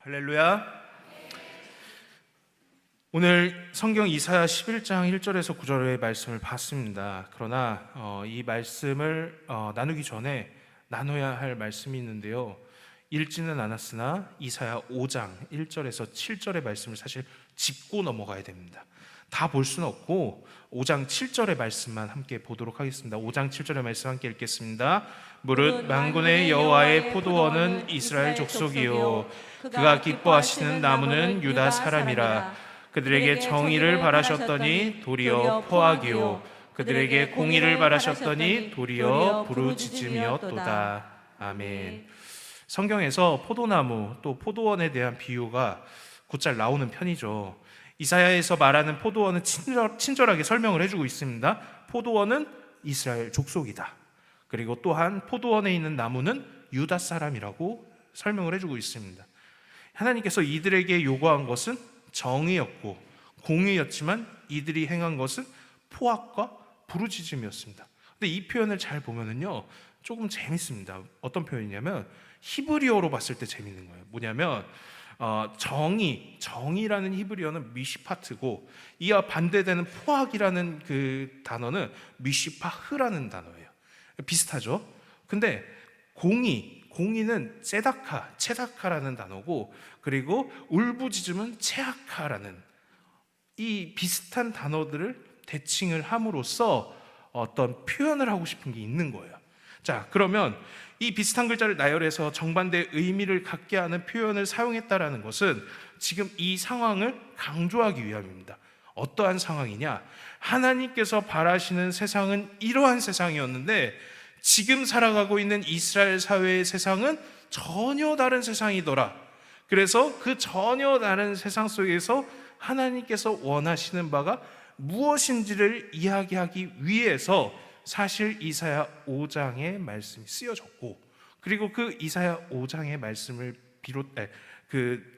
할렐루야. 오늘 성경 이사야 11장 1절에서 9절의 말씀을 봤습니다. 그러나 이 말씀을 나누기 전에 나눠야 할 말씀이 있는데요, 읽지는 않았으나 이사야 5장 1절에서 7절의 말씀을 사실 짚고 넘어가야 됩니다. 다 볼 수는 없고 5장 7절의 말씀만 함께 보도록 하겠습니다. 5장 7절의 말씀 함께 읽겠습니다. 무릇 만군의 여호와의 포도원은 이스라엘 족속이요 그가 기뻐하시는 나무는 유다 사람이라. 그들에게 정의를 바라셨더니 도리어 포악이요 그들에게 공의를 바라셨더니 도리어 부르짖음이었도다. 아멘. 성경에서 포도나무 또 포도원에 대한 비유가 곧잘 나오는 편이죠. 이사야에서 말하는 포도원은 친절하게 설명을 해주고 있습니다. 포도원은 이스라엘 족속이다. 그리고 또한 포도원에 있는 나무는 유다 사람이라고 설명을 해주고 있습니다. 하나님께서 이들에게 요구한 것은 정의였고 공의였지만 이들이 행한 것은 포악과 부르짖음이었습니다. 근데 이 표현을 잘 보면은요, 조금 재밌습니다. 어떤 표현이냐면 히브리어로 봤을 때 재밌는 거예요. 뭐냐면 정의라는 히브리어는 미시파트고 이와 반대되는 포악이라는 그 단어는 미시파흐라는 단어예요. 비슷하죠? 근데 공의는 체다카라는 단어고, 그리고 울부짖음은 체아카라는, 이 비슷한 단어들을 대칭을 함으로써 어떤 표현을 하고 싶은 게 있는 거예요. 자, 그러면 이 비슷한 글자를 나열해서 정반대의 의미를 갖게 하는 표현을 사용했다라는 것은 지금 이 상황을 강조하기 위함입니다. 어떠한 상황이냐? 하나님께서 바라시는 세상은 이러한 세상이었는데 지금 살아가고 있는 이스라엘 사회의 세상은 전혀 다른 세상이더라. 그래서 그 전혀 다른 세상 속에서 하나님께서 원하시는 바가 무엇인지를 이야기하기 위해서 사실 이사야 5장의 말씀이 쓰여졌고, 그리고 그 이사야 5장의 말씀을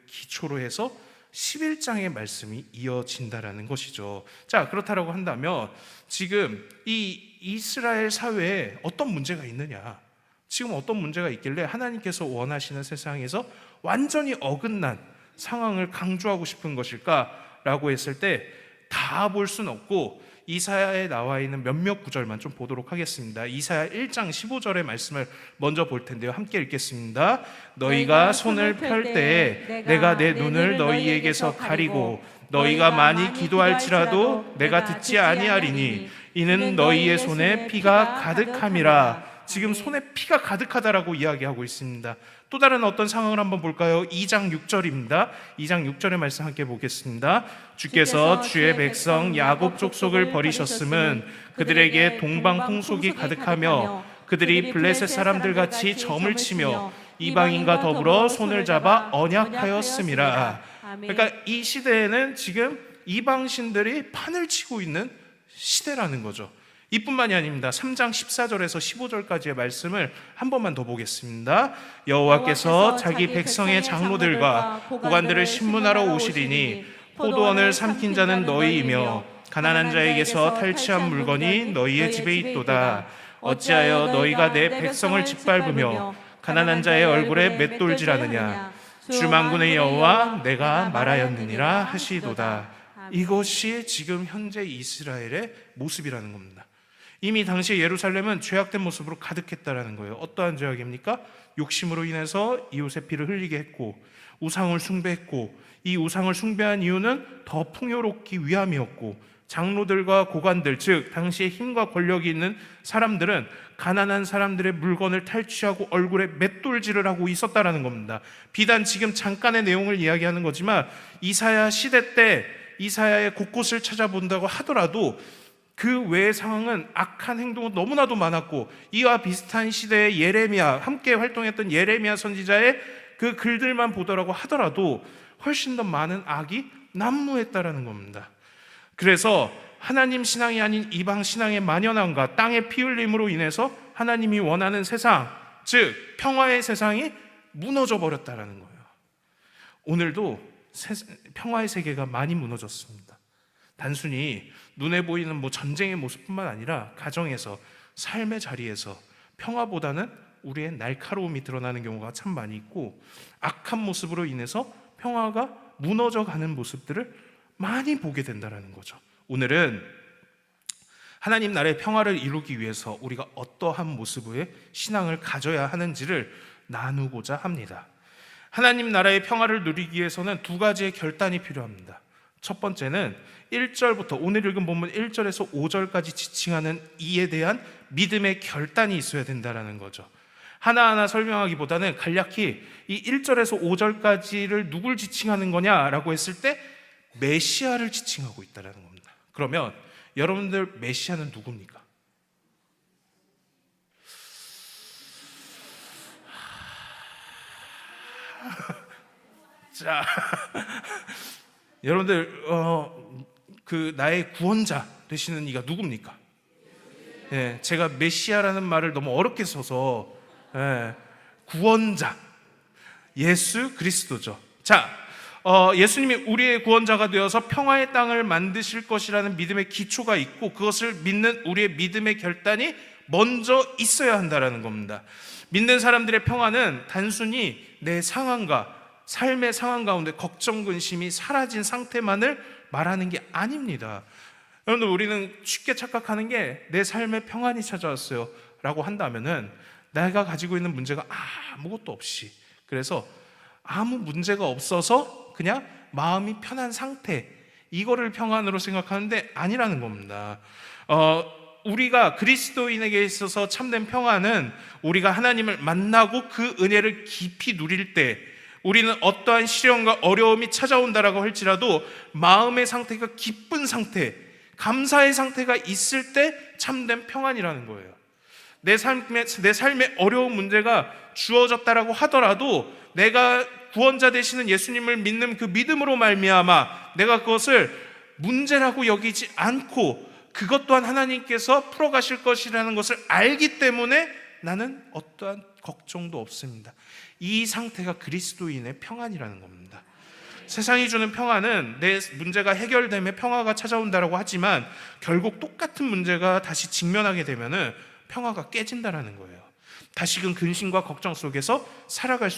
기초로 해서 11장의 말씀이 이어진다라는 것이죠. 자, 그렇다라고 한다면 지금 이 이스라엘 사회에 어떤 문제가 있느냐? 지금 어떤 문제가 있길래 하나님께서 원하시는 세상에서 완전히 어긋난 상황을 강조하고 싶은 것일까라고 했을 때 다 볼 수는 없고 이사야에 나와 있는 몇몇 구절만 좀 보도록 하겠습니다. 이사야 1장 15절의 말씀을 먼저 볼 텐데요, 함께 읽겠습니다. 너희가 손을 펼 때에 내가 내 눈을 너희에게서 가리고 너희가 많이 기도할지라도 내가 듣지 아니하리니 이는 너희의 손에 피가 가득함이라. 지금 손에 피가 가득하다라고 이야기하고 있습니다. 또 다른 어떤 상황을 한번 볼까요? 2장 6절입니다. 2장 6절의 말씀 함께 보겠습니다. 주께서 주의 백성 야곱 족속을 버리셨음은 그들에게 동방 풍속이 가득하며 그들이 블레셋 사람들같이 점을 치며 이방인과 더불어 손을 잡아 언약하였음이라. 그러니까 이 시대에는 지금 이방신들이 판을 치고 있는 시대라는 거죠. 이뿐만이 아닙니다. 3장 14절에서 15절까지의 말씀을 한 번만 더 보겠습니다. 여호와께서 자기 백성의 장로들과 고관들을 신문하러 오시리니 포도원을 삼킨 자는 너희이며 가난한 자에게서 탈취한 물건이 너희의 집에 있도다. 어찌하여 너희가 내 백성을 짓밟으며 가난한 자의 얼굴에 맷돌질하느냐? 주 만군의 여호와 내가 말하였느니라 하시도다. 이것이 지금 현재 이스라엘의 모습이라는 겁니다. 이미 당시에 예루살렘은 죄악된 모습으로 가득했다라는 거예요. 어떠한 죄악입니까? 욕심으로 인해서 이웃의 피를 흘리게 했고 우상을 숭배했고, 이 우상을 숭배한 이유는 더 풍요롭기 위함이었고, 장로들과 고관들, 즉 당시에 힘과 권력이 있는 사람들은 가난한 사람들의 물건을 탈취하고 얼굴에 맷돌질을 하고 있었다라는 겁니다. 비단 지금 잠깐의 내용을 이야기하는 거지만 이사야 시대 때 이사야의 곳곳을 찾아본다고 하더라도 그 외의 상황은 악한 행동은 너무나도 많았고, 이와 비슷한 시대의 예레미야, 함께 활동했던 예레미야 선지자의 그 글들만 보더라고 하더라도 훨씬 더 많은 악이 난무했다라는 겁니다. 그래서 하나님 신앙이 아닌 이방 신앙의 만연함과 땅의 피 흘림으로 인해서 하나님이 원하는 세상, 즉 평화의 세상이 무너져 버렸다라는 거예요. 오늘도 평화의 세계가 많이 무너졌습니다. 단순히 눈에 보이는 전쟁의 모습뿐만 아니라 가정에서, 삶의 자리에서 평화보다는 우리의 날카로움이 드러나는 경우가 참 많이 있고, 악한 모습으로 인해서 평화가 무너져가는 모습들을 많이 보게 된다는 거죠. 오늘은 하나님 나라의 평화를 이루기 위해서 우리가 어떠한 모습의 신앙을 가져야 하는지를 나누고자 합니다. 하나님 나라의 평화를 누리기 위해서는 두 가지의 결단이 필요합니다. 첫 번째는 1절부터 오늘 읽은 본문 1절에서 5절까지 지칭하는 이에 대한 믿음의 결단이 있어야 된다는 거죠. 하나하나 설명하기보다는 간략히 이 1절에서 5절까지를 누굴 지칭하는 거냐라고 했을 때 메시아를 지칭하고 있다는 겁니다. 그러면 여러분들 메시아는 누굽니까? 자, 여러분들 그 나의 구원자 되시는 이가 누굽니까? 예, 제가 메시아라는 말을 너무 어렵게 써서 구원자 예수 그리스도죠. 자, 예수님이 우리의 구원자가 되어서 평화의 땅을 만드실 것이라는 믿음의 기초가 있고, 그것을 믿는 우리의 믿음의 결단이 먼저 있어야 한다는 겁니다. 믿는 사람들의 평화는 단순히 내 상황과 삶의 상황 가운데 걱정, 근심이 사라진 상태만을 말하는 게 아닙니다. 여러분들, 우리는 쉽게 착각하는 게 내 삶에 평안이 찾아왔어요 라고 한다면은 내가 가지고 있는 문제가 아무것도 없이, 그래서 아무 문제가 없어서 그냥 마음이 편한 상태, 이거를 평안으로 생각하는데 아니라는 겁니다. 우리가 그리스도인에게 있어서 참된 평안은 우리가 하나님을 만나고 그 은혜를 깊이 누릴 때, 우리는 어떠한 시련과 어려움이 찾아온다라고 할지라도 마음의 상태가 기쁜 상태, 감사의 상태가 있을 때 참된 평안이라는 거예요. 내 삶에 어려운 문제가 주어졌다라고 하더라도 내가 구원자 되시는 예수님을 믿는 그 믿음으로 말미암아 내가 그것을 문제라고 여기지 않고 그것 또한 하나님께서 풀어가실 것이라는 것을 알기 때문에 나는 어떠한 걱정도 없습니다. 이 상태가 그리스도인의 평안이라는 겁니다. 세상이 주는 평안은 내 문제가 해결되면 평화가 찾아온다라고 하지만 결국 똑같은 문제가 다시 직면하게 되면은 평화가 깨진다라는 거예요. 다시금 근심과 걱정 속에서 살아갈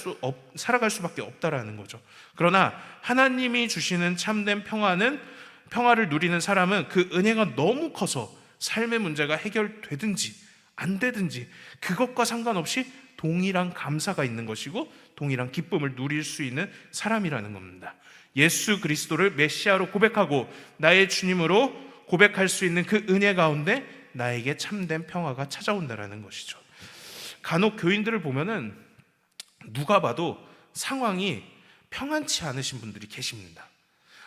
수밖에 없다라는 거죠. 그러나 하나님이 주시는 참된 평화를 누리는 사람은 그 은혜가 너무 커서 삶의 문제가 해결되든지 안 되든지 그것과 상관없이 동일한 감사가 있는 것이고 동일한 기쁨을 누릴 수 있는 사람이라는 겁니다. 예수 그리스도를 메시아로 고백하고 나의 주님으로 고백할 수 있는 그 은혜 가운데 나에게 참된 평화가 찾아온다라는 것이죠. 간혹 교인들을 보면은 누가 봐도 상황이 평안치 않으신 분들이 계십니다.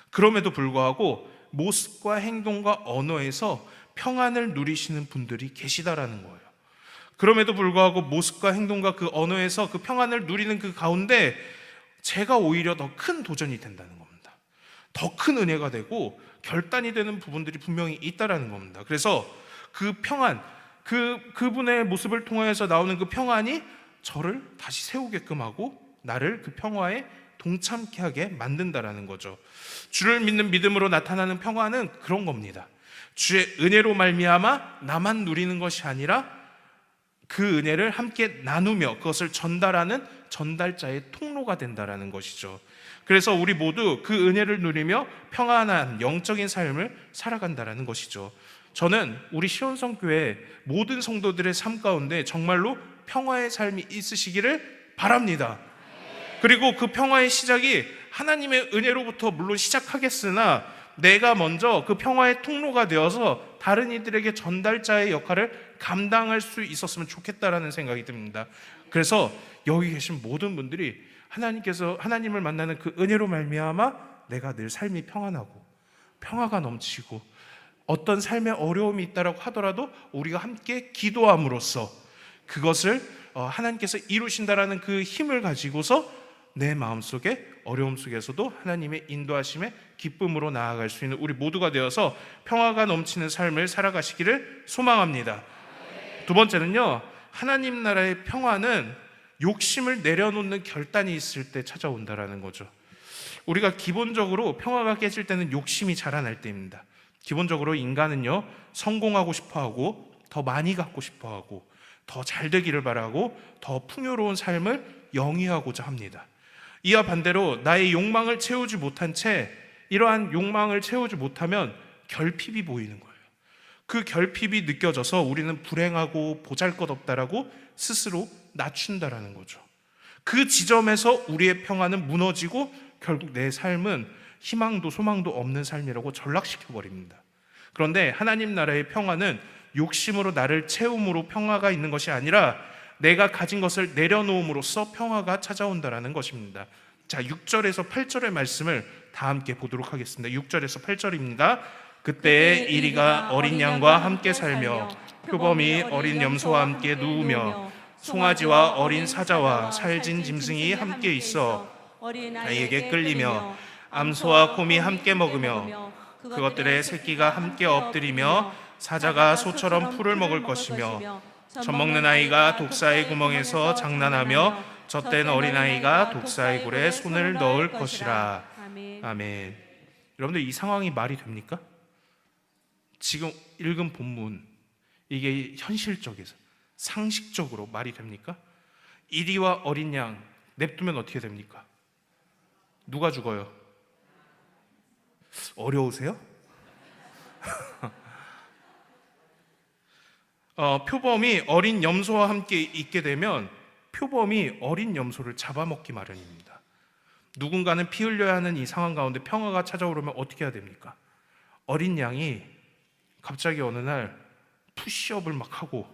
그럼에도 불구하고 모습과 행동과 언어에서 평안을 누리시는 분들이 계시다라는 거예요. 그럼에도 불구하고 모습과 행동과 그 언어에서 그 평안을 누리는 그 가운데 제가 오히려 더 큰 도전이 된다는 겁니다. 더 큰 은혜가 되고 결단이 되는 부분들이 분명히 있다라는 겁니다. 그래서 그 평안, 그분의 모습을 통하여서 나오는 그 평안이 저를 다시 세우게끔 하고 나를 그 평화에 동참케 하게 만든다라는 거죠. 주를 믿는 믿음으로 나타나는 평화는 그런 겁니다. 주의 은혜로 말미암아 나만 누리는 것이 아니라 그 은혜를 함께 나누며 그것을 전달하는 전달자의 통로가 된다라는 것이죠. 그래서 우리 모두 그 은혜를 누리며 평안한 영적인 삶을 살아간다라는 것이죠. 저는 우리 시온성교회 모든 성도들의 삶 가운데 정말로 평화의 삶이 있으시기를 바랍니다. 그리고 그 평화의 시작이 하나님의 은혜로부터 물론 시작하겠으나 내가 먼저 그 평화의 통로가 되어서 다른 이들에게 전달자의 역할을 감당할 수 있었으면 좋겠다라는 생각이 듭니다. 그래서 여기 계신 모든 분들이 하나님을 만나는 그 은혜로 말미암아 내가 늘 삶이 평안하고 평화가 넘치고 어떤 삶의 어려움이 있다라고 하더라도 우리가 함께 기도함으로써 그것을 하나님께서 이루신다라는 그 힘을 가지고서 내 마음속에 어려움 속에서도 하나님의 인도하심에 기쁨으로 나아갈 수 있는 우리 모두가 되어서 평화가 넘치는 삶을 살아가시기를 소망합니다. 두 번째는요, 하나님 나라의 평화는 욕심을 내려놓는 결단이 있을 때 찾아온다라는 거죠. 우리가 기본적으로 평화가 깨질 때는 욕심이 자라날 때입니다. 기본적으로 인간은요, 성공하고 싶어하고 더 많이 갖고 싶어하고 더 잘 되기를 바라고 더 풍요로운 삶을 영위하고자 합니다. 이와 반대로 나의 욕망을 채우지 못한 채 이러한 욕망을 채우지 못하면 결핍이 보이는 거예요. 그 결핍이 느껴져서 우리는 불행하고 보잘것없다라고 스스로 낮춘다라는 거죠. 그 지점에서 우리의 평안은 무너지고 결국 내 삶은 희망도 소망도 없는 삶이라고 전락시켜버립니다. 그런데 하나님 나라의 평안은 욕심으로 나를 채움으로 평화가 있는 것이 아니라 내가 가진 것을 내려놓음으로써 평화가 찾아온다라는 것입니다. 자, 6절에서 8절의 말씀을 다 함께 보도록 하겠습니다. 6절에서 8절입니다. 그때 이리가 어린 양과 함께 살며 표범이 어린 염소와 함께 누우며 송아지와 어린 사자와 살진 짐승이 함께 있어 아이에게 끌리며 암소와 곰이 함께 먹으며 그것들의 새끼가 함께 엎드리며 사자가 소처럼 풀을 먹을 것이며 젖먹는 아이가 독사의 구멍에서 장난하며 젖된 어린아이가 독사의 굴에 손을 넣을 것이라. 아멘. 여러분들, 이 상황이 말이 됩니까? 지금 읽은 본문, 이게 현실적에서 상식적으로 말이 됩니까? 이리와 어린 양 냅두면 어떻게 됩니까? 누가 죽어요? 어려우세요? 표범이 어린 염소와 함께 있게 되면 표범이 어린 염소를 잡아먹기 마련입니다. 누군가는 피 흘려야 하는 이 상황 가운데 평화가 찾아오려면 어떻게 해야 됩니까? 어린 양이 갑자기 어느 날 푸시업을 막 하고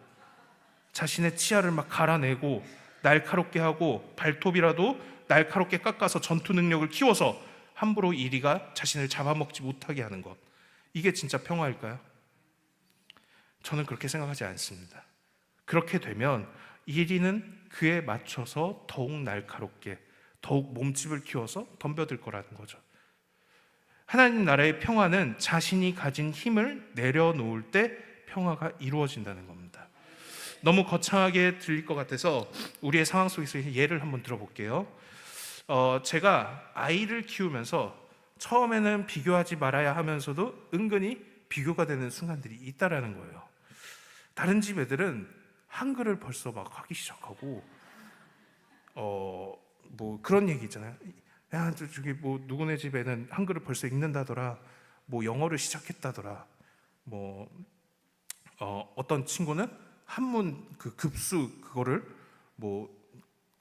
자신의 치아를 막 갈아내고 날카롭게 하고 발톱이라도 날카롭게 깎아서 전투 능력을 키워서 함부로 이리가 자신을 잡아먹지 못하게 하는 것, 이게 진짜 평화일까요? 저는 그렇게 생각하지 않습니다. 그렇게 되면 이리는 그에 맞춰서 더욱 날카롭게 더욱 몸집을 키워서 덤벼들 거라는 거죠. 하나님 나라의 평화는 자신이 가진 힘을 내려놓을 때 평화가 이루어진다는 겁니다. 너무 거창하게 들릴 것 같아서 우리의 상황 속에서 예를 한번 들어볼게요. 제가 아이를 키우면서 처음에는 비교하지 말아야 하면서도 은근히 비교가 되는 순간들이 있다라는 거예요. 다른 집 애들은 한글을 벌써 막 하기 시작하고 뭐 그런 얘기 있잖아요. 야, 저기 뭐 누구네 집에는 한글을 벌써 읽는다더라. 뭐 영어를 시작했다더라. 뭐 어떤 친구는 한문 그 급수 그거를 뭐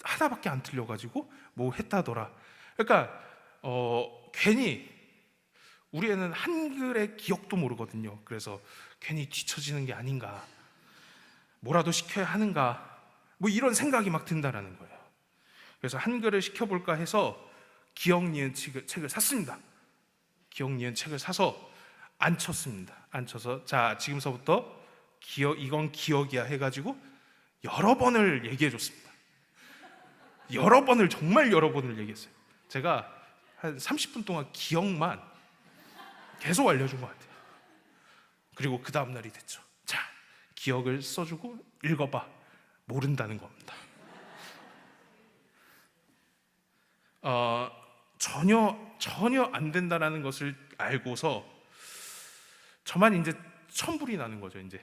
하나밖에 안 틀려가지고 뭐 했다더라. 그러니까 괜히 우리 애는 한글의 기억도 모르거든요. 그래서 괜히 뒤처지는 게 아닌가, 뭐라도 시켜야 하는가, 뭐 이런 생각이 막 든다라는 거예요. 그래서 한글을 시켜볼까 해서 기억 니은 책을 샀습니다. 기억 니은 책을 사서 앉혔습니다. 앉혀서 자, 지금서부터 이건 기억이야 해가지고 여러 번을 얘기해 줬습니다. 여러 번을, 정말 여러 번을 얘기했어요. 제가 한 30분 동안 기억만 계속 알려준 것 같아요. 그리고 그 다음 날이 됐죠. 자, 기억을 써주고 읽어봐. 모른다는 겁니다. 전혀 안 된다라는 것을 알고서 저만 이제 천불이 나는 거죠. 이제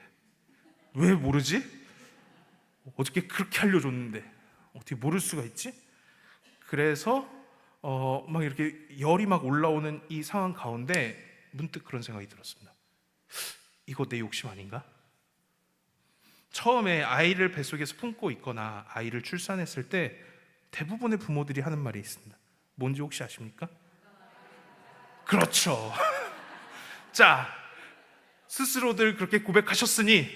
왜 모르지? 어저께 그렇게 알려줬는데 어떻게 모를 수가 있지? 그래서 막 이렇게 열이 막 올라오는 이 상황 가운데 문득 그런 생각이 들었습니다. 이거 내 욕심 아닌가? 처음에 아이를 뱃속에서 품고 있거나 아이를 출산했을 때 대부분의 부모들이 하는 말이 있습니다. 뭔지 혹시 아십니까? 그렇죠. 자, 스스로들 그렇게 고백하셨으니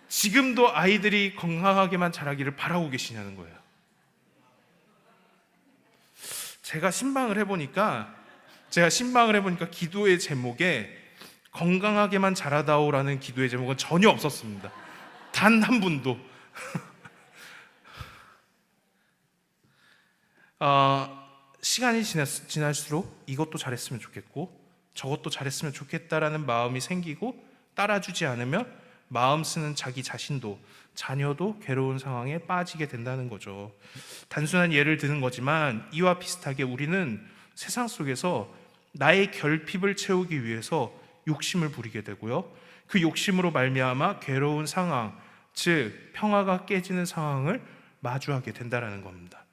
지금도 아이들이 건강하게만 자라기를 바라고 계시냐는 거예요. 제가 신방을 해보니까 기도의 제목에 건강하게만 자라다오라는 기도의 제목은 전혀 없었습니다. 단 한 분도. 시간이 지날수록 이것도 잘했으면 좋겠고 저것도 잘했으면 좋겠다라는 마음이 생기고 따라주지 않으면 마음 쓰는 자기 자신도 자녀도 괴로운 상황에 빠지게 된다는 거죠. 단순한 예를 드는 거지만 이와 비슷하게 우리는 세상 속에서 나의 결핍을 채우기 위해서 욕심을 부리게 되고요. 그 욕심으로 말미암아 괴로운 상황, 즉 평화가 깨지는 상황을 마주하게 된다는 겁니다.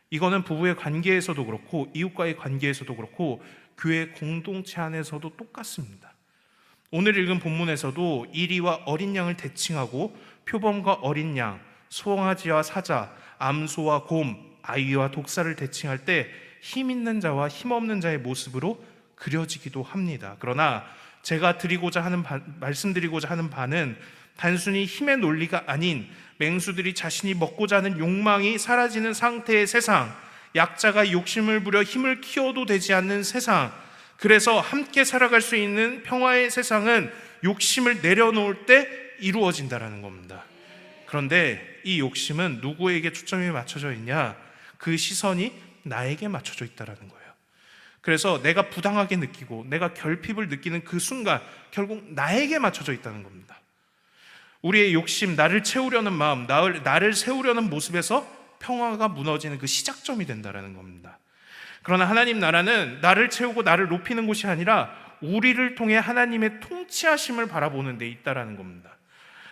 이거는 부부의 관계에서도 그렇고 이웃과의 관계에서도 그렇고 교회 공동체 안에서도 똑같습니다. 오늘 읽은 본문에서도 이리와 어린 양을 대칭하고 표범과 어린 양, 송아지와 사자, 암소와 곰, 아이와 독사를 대칭할 때 힘 있는 자와 힘 없는 자의 모습으로 그려지기도 합니다. 그러나 제가 말씀드리고자 하는 바는 단순히 힘의 논리가 아닌 맹수들이 자신이 먹고자 하는 욕망이 사라지는 상태의 세상, 약자가 욕심을 부려 힘을 키워도 되지 않는 세상, 그래서 함께 살아갈 수 있는 평화의 세상은 욕심을 내려놓을 때 이루어진다는 겁니다. 그런데 이 욕심은 누구에게 초점이 맞춰져 있냐? 그 시선이 나에게 맞춰져 있다는 거예요. 그래서 내가 부당하게 느끼고 내가 결핍을 느끼는 그 순간 결국 나에게 맞춰져 있다는 겁니다. 우리의 욕심, 나를 채우려는 마음, 나를 세우려는 모습에서 평화가 무너지는 그 시작점이 된다는 겁니다. 그러나 하나님 나라는 나를 채우고 나를 높이는 곳이 아니라 우리를 통해 하나님의 통치하심을 바라보는 데 있다는 겁니다.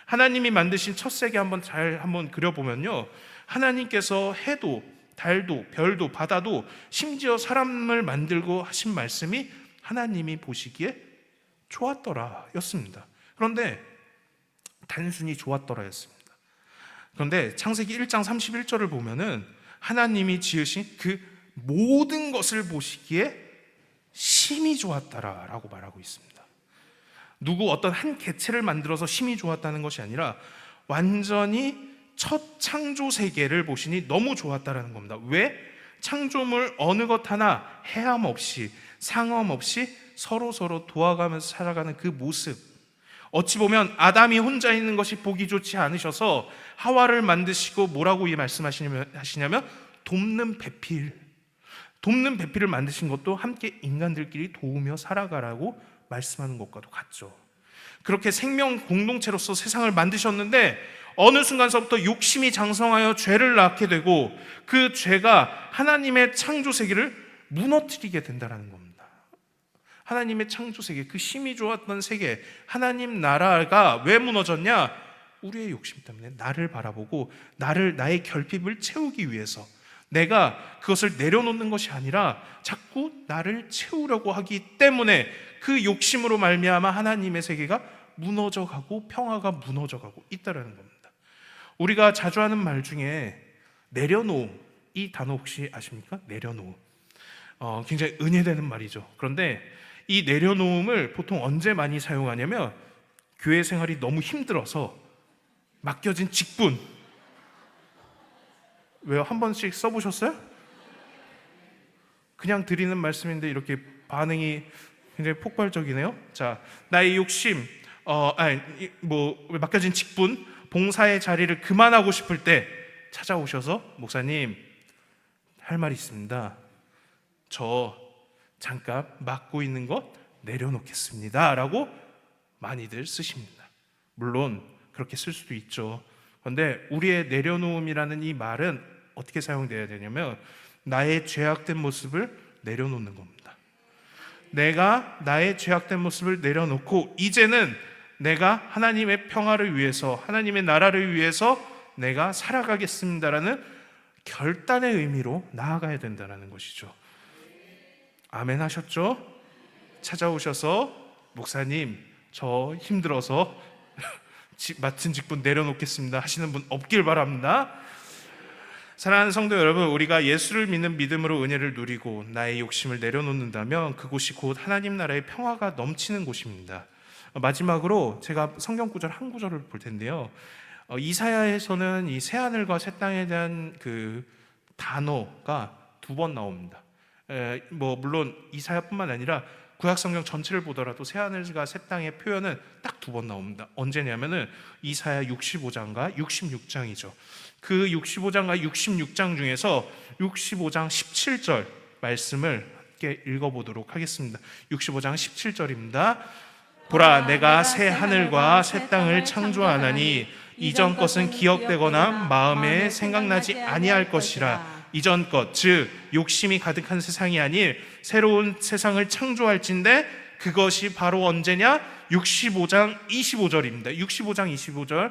하나님이 만드신 첫 세계 한번 그려보면요, 하나님께서 해도 달도 별도 바다도 심지어 사람을 만들고 하신 말씀이 하나님이 보시기에 좋았더라 였습니다. 그런데 단순히 좋았더라 였습니다. 그런데 창세기 1장 31절을 보면은 하나님이 지으신 그 모든 것을 보시기에 심히 좋았더라 라고 말하고 있습니다. 어떤 한 개체를 만들어서 심히 좋았다는 것이 아니라 완전히 첫 창조 세계를 보시니 너무 좋았다는 겁니다. 왜? 창조물 어느 것 하나 해함 없이 상함 없이 서로 도와가면서 살아가는 그 모습, 어찌 보면 아담이 혼자 있는 것이 보기 좋지 않으셔서 하와를 만드시고 뭐라고 말씀하시냐면 돕는 배필을 만드신 것도 함께 인간들끼리 도우며 살아가라고 말씀하는 것과도 같죠. 그렇게 생명 공동체로서 세상을 만드셨는데 어느 순간서부터 욕심이 장성하여 죄를 낳게 되고 그 죄가 하나님의 창조 세계를 무너뜨리게 된다는 겁니다. 하나님의 창조 세계, 그 심히 좋았던 세계, 하나님 나라가 왜 무너졌냐? 우리의 욕심 때문에 나를 바라보고 나의 결핍을 채우기 위해서 내가 그것을 내려놓는 것이 아니라 자꾸 나를 채우려고 하기 때문에 그 욕심으로 말미암아 하나님의 세계가 무너져가고 평화가 무너져가고 있다는 겁니다. 우리가 자주 하는 말 중에 내려놓음, 이 단어 혹시 아십니까? 내려놓음. 굉장히 은혜되는 말이죠. 그런데 이 내려놓음을 보통 언제 많이 사용하냐면 교회 생활이 너무 힘들어서 맡겨진 직분. 왜요? 한 번씩 써보셨어요? 그냥 드리는 말씀인데 이렇게 반응이 굉장히 폭발적이네요. 자, 나의 욕심, 맡겨진 직분, 봉사의 자리를 그만하고 싶을 때 찾아오셔서 목사님 할 말이 있습니다. 저 잠깐 맡고 있는 것 내려놓겠습니다 라고 많이들 쓰십니다. 물론 그렇게 쓸 수도 있죠. 그런데 우리의 내려놓음이라는 이 말은 어떻게 사용되어야 되냐면 나의 죄악된 모습을 내려놓는 겁니다. 내가 나의 죄악된 모습을 내려놓고 이제는 내가 하나님의 평화를 위해서, 하나님의 나라를 위해서 내가 살아가겠습니다라는 결단의 의미로 나아가야 된다는 것이죠. 아멘 하셨죠? 찾아오셔서 목사님 저 힘들어서 맡은 직분 내려놓겠습니다 하시는 분 없길 바랍니다. 사랑하는 성도 여러분, 우리가 예수를 믿는 믿음으로 은혜를 누리고 나의 욕심을 내려놓는다면 그곳이 곧 하나님 나라의 평화가 넘치는 곳입니다. 마지막으로 제가 성경 구절 한 구절을 볼 텐데요. 이사야에서는 이 새하늘과 새 땅에 대한 그 단어가 2번 나옵니다. 물론 이사야뿐만 아니라 구약 성경 전체를 보더라도 새하늘과 새 땅의 표현은 딱 2번 나옵니다. 언제냐면은 이사야 65장과 66장이죠. 그 65장과 66장 중에서 65장 17절 말씀을 함께 읽어보도록 하겠습니다. 65장 17절입니다. 보라, 내가 새 하늘과 새 땅을 창조하나니 이전 것은 기억되거나 마음에 생각나지 아니할 것이라. 이전 것, 즉 욕심이 가득한 세상이 아닌 새로운 세상을 창조할진대 그것이 바로 언제냐? 65장 25절입니다. 65장 25절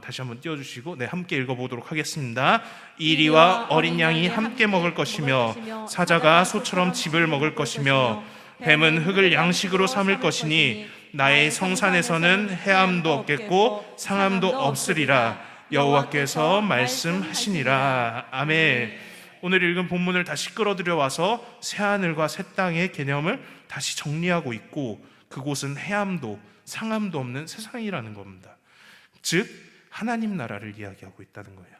다시 한번 띄워주시고 함께 읽어보도록 하겠습니다. 이리와 어린 양이 함께 먹을 것이며 사자가 소처럼 짚을 먹을 것이며 뱀은 흙을 양식으로 삼을 것이니 나의 성산에서는 해함도 없겠고 상함도 없으리라. 여호와께서 말씀하시니라. 아멘. 오늘 읽은 본문을 다시 끌어들여 와서 새하늘과 새 땅의 개념을 다시 정리하고 있고, 그곳은 해함도 상함도 없는 세상이라는 겁니다. 즉 하나님 나라를 이야기하고 있다는 거예요.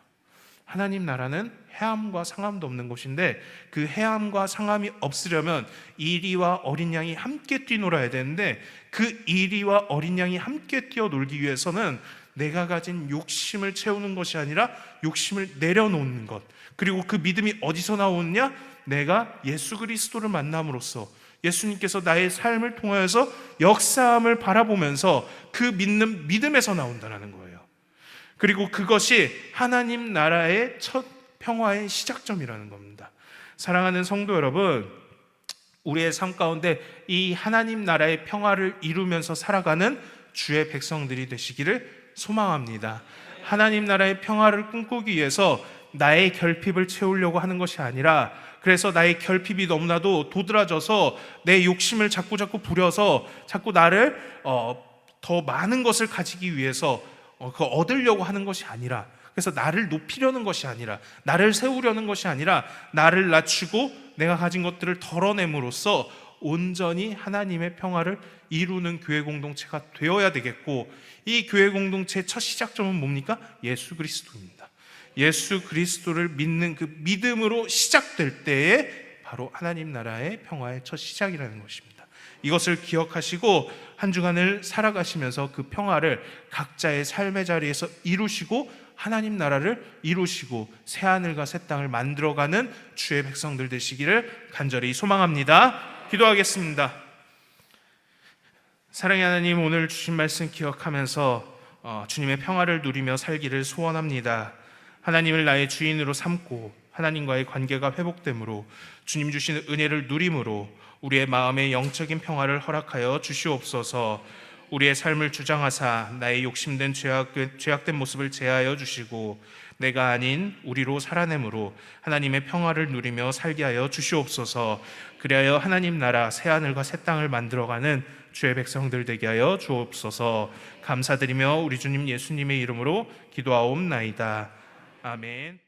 하나님 나라는 해함과 상함도 없는 곳인데, 그 해함과 상함이 없으려면 이리와 어린 양이 함께 뛰놀아야 되는데, 그 이리와 어린 양이 함께 뛰어놀기 위해서는 내가 가진 욕심을 채우는 것이 아니라 욕심을 내려놓는 것. 그리고 그 믿음이 어디서 나오느냐? 내가 예수 그리스도를 만남으로써 예수님께서 나의 삶을 통하여서 역사함을 바라보면서 그 믿는 믿음에서 나온다는 거예요. 그리고 그것이 하나님 나라의 첫 평화의 시작점이라는 겁니다. 사랑하는 성도 여러분, 우리의 삶 가운데 이 하나님 나라의 평화를 이루면서 살아가는 주의 백성들이 되시기를 소망합니다. 하나님 나라의 평화를 꿈꾸기 위해서 나의 결핍을 채우려고 하는 것이 아니라, 그래서 나의 결핍이 너무나도 도드라져서 내 욕심을 자꾸 부려서 자꾸 나를 더 많은 것을 가지기 위해서 그거 얻으려고 하는 것이 아니라, 그래서 나를 높이려는 것이 아니라, 나를 세우려는 것이 아니라 나를 낮추고 내가 가진 것들을 덜어냄으로써 온전히 하나님의 평화를 이루는 교회 공동체가 되어야 되겠고, 이 교회 공동체의 첫 시작점은 뭡니까? 예수 그리스도입니다. 예수 그리스도를 믿는 그 믿음으로 시작될 때에 바로 하나님 나라의 평화의 첫 시작이라는 것입니다. 이것을 기억하시고 한 주간을 살아가시면서 그 평화를 각자의 삶의 자리에서 이루시고 하나님 나라를 이루시고 새하늘과 새 땅을 만들어가는 주의 백성들 되시기를 간절히 소망합니다. 기도하겠습니다. 사랑의 하나님, 오늘 주신 말씀 기억하면서 주님의 평화를 누리며 살기를 소원합니다. 하나님을 나의 주인으로 삼고 하나님과의 관계가 회복됨으로 주님 주시는 은혜를 누림으로 우리의 마음의 영적인 평화를 허락하여 주시옵소서. 우리의 삶을 주장하사 나의 욕심된 죄악된 모습을 제하여 주시고 내가 아닌 우리로 살아내므로 하나님의 평화를 누리며 살게 하여 주시옵소서. 그리하여 하나님 나라 새하늘과 새 땅을 만들어가는 주의 백성들 되게 하여 주옵소서. 감사드리며 우리 주님 예수님의 이름으로 기도하옵나이다. 아멘.